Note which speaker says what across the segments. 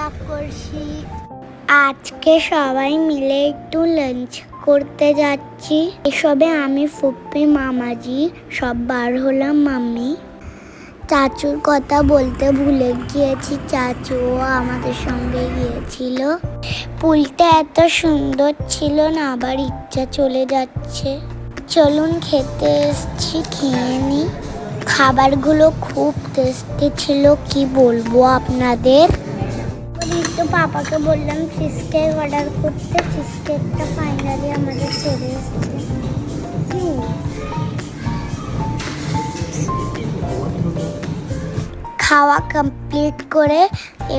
Speaker 1: Blog করছি। আজকে সবাই মিলে একটু লাঞ্চ করতে যাচ্ছি। এসবে আমি ফুপ্পি মামাজি সব বার হলাম। মাম্মি চাচুর কথা বলতে ভুলে গিয়েছি, চাচুও আমাদের সঙ্গে গিয়েছিল। পুলটা এত সুন্দর ছিল না, আবার ইচ্ছা চলে যাচ্ছে। চলুন খেতে এসছি, খেয়ে নি। খাবারগুলো খুব টেস্টি ছিল, কি বলবো আপনাদের। তো পাপাকে বললাম চিজ কেক অর্ডার করতে। চিজ কেকটা ফাইনালি আমাদের চলে এসেছে। খাওয়া কমপ্লিট করে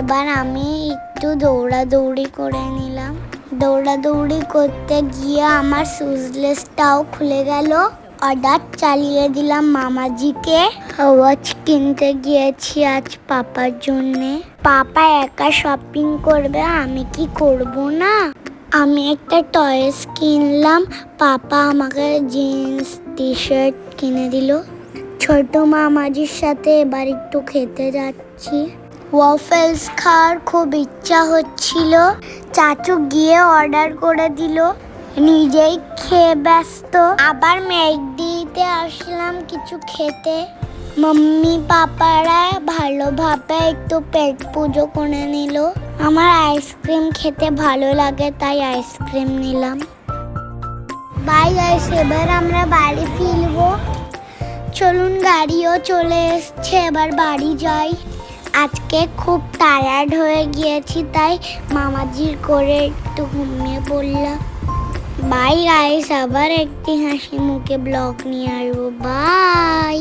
Speaker 1: এবার আমি একটু দৌড়াদৌড়ি করে নিলাম। দৌড়াদৌড়ি করতে গিয়ে আমার শুজলেসটাও খুলে গেল। অর্ডার চালিয়ে দিলাম মামাজিকে। ওয়াচ কিনতে গিয়েছি আজ পাপার জন্যে। পাপা একা শপিং করবে, আমি কি করব না? আমি একটা টয়েস কিনলাম, পাপা আমাকে জিন্স টি শার্ট কিনে দিল। ছোট মামাজির সাথে এবার একটু খেতে যাচ্ছি। ওয়াফেলস খাওয়ার খুব ইচ্ছা হচ্ছিল, চাচু গিয়ে অর্ডার করে দিল, নিজেই খেয়ে ব্যস্ত। আবার ম্যাকডিতে আসলাম কিছু খেতে। মাম্মি পাপারা ভালোভাবে একটু পেট পুজো করে নিল। আমার আইসক্রিম খেতে ভালো লাগে, তাই আইসক্রিম নিলাম। বাই গাইস, এবার আমরা বাড়ি ফিরবো। চলুন, গাড়িও চলে এসছে, এবার বাড়ি যাই। আজকে খুব টায়ার্ড হয়ে গিয়েছি, তাই মামাজির করে একটু ঘুমিয়ে পড়লাম। বাই গাইস, আবার একটি হাসি মুখে ব্লগ নিয়ে আসবো। বাই।